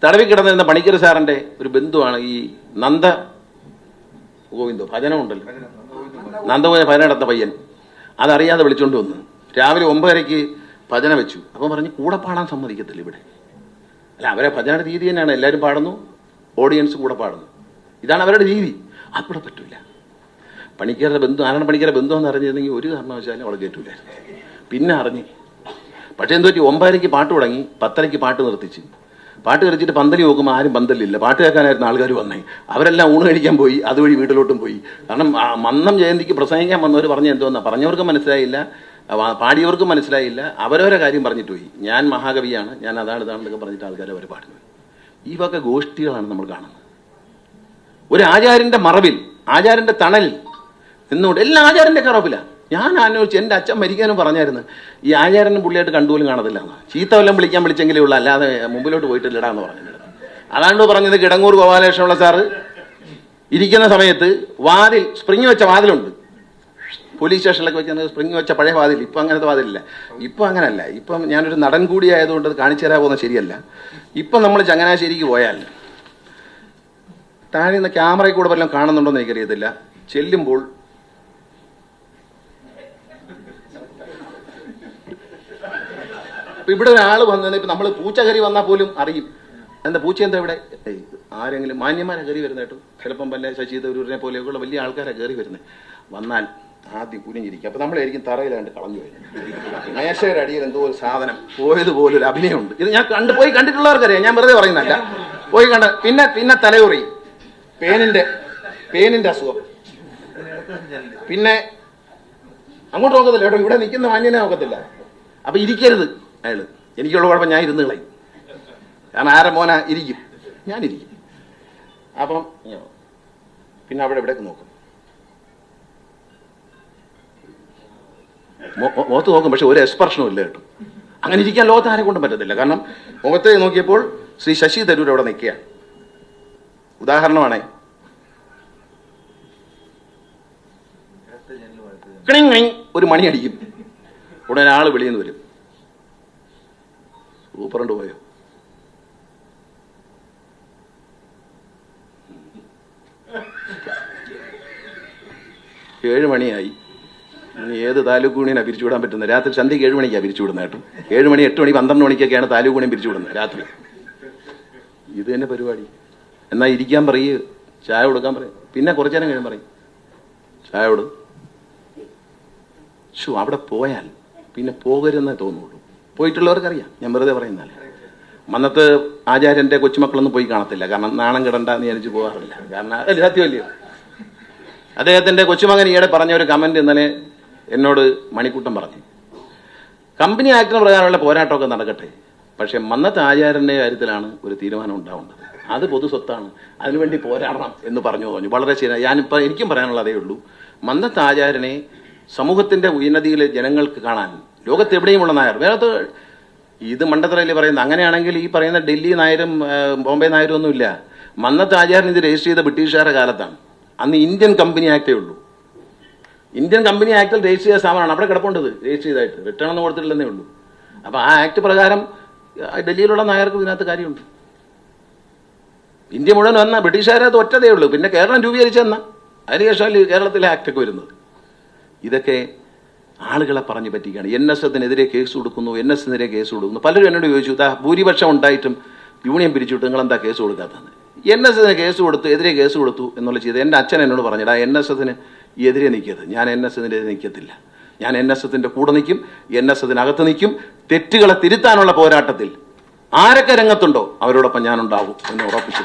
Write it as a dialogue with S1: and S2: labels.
S1: തടവി കിടന്നിരുന്ന പണിക്കർ സാറിന്റെ ഒരു ബന്ധുവാണ് ഈ നന്ദ ഗോവിന്ദോ, ഭജനമുണ്ടല്ലോ, നന്ദഗോവിന്ദ ഭജന നടത്ത പയ്യൻ. അതറിയാതെ വിളിച്ചുകൊണ്ട് വന്നു. രാവിലെ 9:30 ഭജന വെച്ചു. അപ്പം പറഞ്ഞ് കൂടെ പാടാൻ സമ്മതിക്കത്തില്ല ഇവിടെ. അല്ല, അവരെ ഭജന രീതി തന്നെയാണ്, എല്ലാവരും പാടുന്നു, ഓഡിയൻസ് കൂടെ പാടുന്നു, ഇതാണ് അവരുടെ രീതി. അവിടെ പറ്റില്ല. പണിക്കരുടെ ബന്ധു, ആരാണ് പണിക്കരുടെ ബന്ധു എന്ന് അറിഞ്ഞിരുന്നെങ്കിൽ ഒരു കാരണവശാലും അവളെ കയറ്റൂലായിരുന്നു. പിന്നെ അറിഞ്ഞ്. പക്ഷേ എന്ത് പറ്റി, 9:30 പാട്ട് തുടങ്ങി, 10:30 പാട്ട് നിർത്തിച്ച്. പാട്ട് കളിച്ചിട്ട് പന്തലി നോക്കുമ്പോൾ ആരും പന്തലില്ല. പാട്ട് കേൾക്കാനായിരുന്നു ആൾക്കാർ വന്നേ. അവരെല്ലാം ഊണ് കഴിക്കാൻ പോയി, അതുവഴി വീട്ടിലോട്ടും പോയി. കാരണം മന്നം ജയന്തിക്ക് പ്രസംഗിക്കാൻ വന്നവർ പറഞ്ഞ എന്തോന്നാ, പറഞ്ഞവർക്ക് മനസ്സിലായില്ല, പാടിയവർക്കും മനസ്സിലായില്ല. അവരവരെ കാര്യം പറഞ്ഞിട്ട് പോയി. ഞാൻ മഹാകവിയാണ്, ഞാൻ ഇതാണെന്നൊക്കെ പറഞ്ഞിട്ട് ആൾക്കാർ അവർ പാടുന്നു. ഈ വക ഗോഷ്ഠികളാണ് നമ്മൾ കാണുന്നത്. ഒരു ആചാര്യന്റെ മറവിൽ, ആചാര്യന്റെ തണലിൽ നിന്നുകൊണ്ട് എല്ലാ ആചാര്യന്റെ കറവിലാണ്. ഞാൻ ആലോചിച്ചു, എൻ്റെ അച്ഛൻ മരിക്കാനും പറഞ്ഞായിരുന്നു ഈ ആചാര്യനും പുള്ളിയായിട്ട് കണ്ടുപോലും കാണത്തില്ല, ചീത്ത വല്ലതും വിളിച്ചെങ്കിലേ ഉള്ളൂ, അല്ലാതെ മുമ്പിലോട്ട് പോയിട്ടില്ലടാന്ന് പറഞ്ഞിട്ടുണ്ട്. അതാണ്ട് പറഞ്ഞത് കിടങ്ങൂർ ഗോപാലകൃഷ്ണപിള്ള സാറ് ഇരിക്കുന്ന സമയത്ത് വാതിൽ, സ്പ്രിങ് വെച്ച വാതിലുണ്ട്, പോലീസ് സ്റ്റേഷനിലൊക്കെ വെച്ച് സ്പ്രിങ് വെച്ച പഴയ വാതിൽ. ഇപ്പം അങ്ങനത്തെ വാതിലില്ല. ഇപ്പം അങ്ങനല്ല. ഇപ്പം ഞാനൊരു നടൻ കൂടി ആയതുകൊണ്ട് അത് കാണിച്ചു തരാൻ പോകുന്നത് ശരിയല്ല. ഇപ്പം നമ്മൾ ചങ്ങനാശ്ശേരിക്ക് പോയാൽ താഴെ നിന്ന് ക്യാമറയിൽ കൂടെ വല്ലതും കാണുന്നുണ്ടോ എന്ന് എനിക്കറിയത്തില്ല. ചെല്ലുമ്പോൾ ഇവിടെ ഒരാൾ വന്നത്, ഇപ്പം നമ്മൾ പൂച്ച കയറി വന്നാൽ പോലും അറിയും. എന്താ പൂച്ച എന്താ ഇവിടെ, ആരെങ്കിലും മാന്യന്മാരെ കയറി വരുന്നത് കേട്ടോ. ചിലപ്പം വല്ല ശശി തരൂരിനെ പോലെയൊക്കെയുള്ള വലിയ ആൾക്കാരെ കയറി വരുന്നത്. വന്നാൽ ആദ്യം കുനിഞ്ഞിരിക്കും. അപ്പം നമ്മളായിരിക്കും തറയിലാണ്ട് കളഞ്ഞു കഴിഞ്ഞു. മേശയുടെ അടിയിൽ എന്തോ ഒരു സാധനം പോയതുപോലെ ഒരു അഭിനയമുണ്ട്. ഇത് ഞാൻ പോയി കണ്ടിട്ടുള്ളവർക്കറിയാം, ഞാൻ വെറുതെ പറയുന്നല്ല. പോയി കണ്ട പിന്നെ തലയുറി, പേനിന്റെ അസുഖം. പിന്നെ അങ്ങോട്ട് നോക്കത്തില്ല കേട്ടോ, ഇവിടെ നിൽക്കുന്ന മാന്യനെ നോക്കത്തില്ല. അപ്പൊ ഇരിക്കരുത് അയാള്. എനിക്കുള്ള കുഴപ്പം, ഞാൻ ഇരുന്ന് കളയും. കാരണം ആരെ മോന ഇരിക്കും, ഞാനിരിക്കും. അപ്പം പിന്നെ അവിടെ ഇവിടേക്ക് നോക്കും, മുഖത്ത് നോക്കും, പക്ഷെ ഒരു എക്സ്പ്രഷനും ഇല്ല കേട്ടോ. അങ്ങനെ ഇരിക്കാൻ ലോകത്ത് ആരെ കൊണ്ടും പറ്റത്തില്ല. കാരണം മുഖത്തെ നോക്കിയപ്പോൾ ശ്രീ ശശി തരൂർ അവിടെ നിൽക്കുകയാണ്. ഉദാഹരണമാണേ, ഒരു മണി അടിക്കും, ഉടനെ ആള് വെളിയിൽ വരും. സൂപ്പറുണ്ട് പോയോ, 7 മണിയായി, ഇനി ഏത് താലൂക്ക് യൂണിയനാണ് പിരിച്ചുവിടാൻ പറ്റുന്നത്? രാത്രി സന്ധ്യയ്ക്ക് 7 മണിക്കാണ് പിരിച്ചുവിടുന്നത് കേട്ടോ. 7 മണി, 8 മണി, 12 മണിക്കൊക്കെയാണ് താലൂക്ക് യൂണിയൻ പിരിച്ചുവിടുന്നത് രാത്രി. ഇത് തന്നെ പരിപാടി. എന്നാൽ ഇരിക്കാൻ പറയൂ, ചായ കൊടുക്കാൻ പറയും. പിന്നെ കുറച്ചു നേരം കഴിയും പറയും ചായ കൊടു. അവിടെ പോയാൽ പിന്നെ പോകരുതെന്നേ തോന്നുള്ളൂ. പോയിട്ടുള്ളവർക്കറിയാം, ഞാൻ വെറുതെ പറയുന്നതല്ല. മന്നത്ത് ആചാര്യന്റെ കൊച്ചുമക്കളൊന്നും പോയി കാണത്തില്ല, കാരണം നാണം കിടണ്ടെന്ന് വിചാരിച്ച് പോകാറില്ല. കാരണം അല്ല, സത്യമല്ലയോ. അദ്ദേഹത്തിന്റെ കൊച്ചുമകൻ ഈയിടെ പറഞ്ഞ ഒരു കമന്റ് ഇന്നലെ എന്നോട് മണിക്കൂട്ടം പറഞ്ഞു. കമ്പനി ആക്ടിന് പ്രകാരമുള്ള പോരാട്ടമൊക്കെ നടക്കട്ടെ, പക്ഷെ മന്നത്ത് ആചാര്യന്റെ കാര്യത്തിലാണ് ഒരു തീരുമാനം ഉണ്ടാവേണ്ടത്. അത് പൊതു സ്വത്താണ്, അതിനുവേണ്ടി പോരാടണം എന്ന് പറഞ്ഞു. വളരെ ശരി. എനിക്കും പറയാനുള്ള അതേ ഉള്ളൂ. മന്നത്ത് ആചാര്യനെ സമൂഹത്തിന്റെ ഉന്നതിയിൽ ജനങ്ങൾക്ക് കാണാൻ ലോകത്തെവിടെയുമുള്ള നായർ, വേറെ ഇത് മണ്ടത്തറയില് പറയുന്നത്. അങ്ങനെയാണെങ്കിൽ ഈ പറയുന്ന ഡൽഹി നായരും ബോംബെ നായരും ഒന്നുമില്ല. മന്നത്ത് ആചാര്യൻ ഇത് രജിസ്റ്റർ ചെയ്ത ബ്രിട്ടീഷുകാരുടെ കാലത്താണ്. അന്ന് ഇന്ത്യൻ കമ്പനി ആക്ടേ ഉള്ളൂ. ഇന്ത്യൻ കമ്പനി ആക്ടിൽ രജിസ്റ്റർ ചെയ്ത സ്ഥാപനമാണ് അവിടെ കിടപ്പുണ്ടത്, രജിസ്റ്റർ ചെയ്തായിട്ട്. റിട്ടേൺ ഒന്നും കൊടുത്തിട്ടില്ലെന്നേ ഉള്ളൂ. അപ്പൊ ആ ആക്ട് പ്രകാരം ഡൽഹിയിലുള്ള നായർക്ക് ഇതിനകത്ത് കാര്യമുണ്ട്. ഇന്ത്യ മുഴുവൻ വന്ന ബ്രിട്ടീഷുകാരത് ഒറ്റതേ ഉള്ളൂ. പിന്നെ കേരളം രൂപീകരിച്ചെന്ന അതിനുശേഷം കേരളത്തിലെ ആക്ടൊക്കെ വരുന്നത്. ഇതൊക്കെ ആളുകളെ പറഞ്ഞു പറ്റിക്കുകയാണ്. NSSനെതിരെ കേസ് കൊടുക്കുന്നു, NSനെതിരെ കേസ് കൊടുക്കുന്നു. പലരും എന്നോട് ചോദിച്ചു, ഭൂരിപക്ഷം ഉണ്ടായിട്ടും യൂണിയൻ പിരിച്ചുവിട്ട് നിങ്ങൾ എന്താ കേസ് കൊടുക്കാത്തത്? NSSന് കേസ് കൊടുത്തു, എതിരെ കേസ് കൊടുത്തു എന്നുള്ള ചെയ്ത് എൻ്റെ അച്ഛൻ എന്നോട് പറഞ്ഞിടാ, NSSന് എതിരെ നിൽക്കരുത്. ഞാൻ NSSനെതിരെ നിൽക്കത്തില്ല. ഞാൻ NSSന്റെ കൂടെ നിൽക്കും, NSSനകത്ത് നിൽക്കും. തെറ്റുകളെ തിരുത്താനുള്ള പോരാട്ടത്തിൽ ആരൊക്കെ രംഗത്തുണ്ടോ അവരോടൊപ്പം ഞാനുണ്ടാവും എന്ന് ഉറപ്പിച്ചു.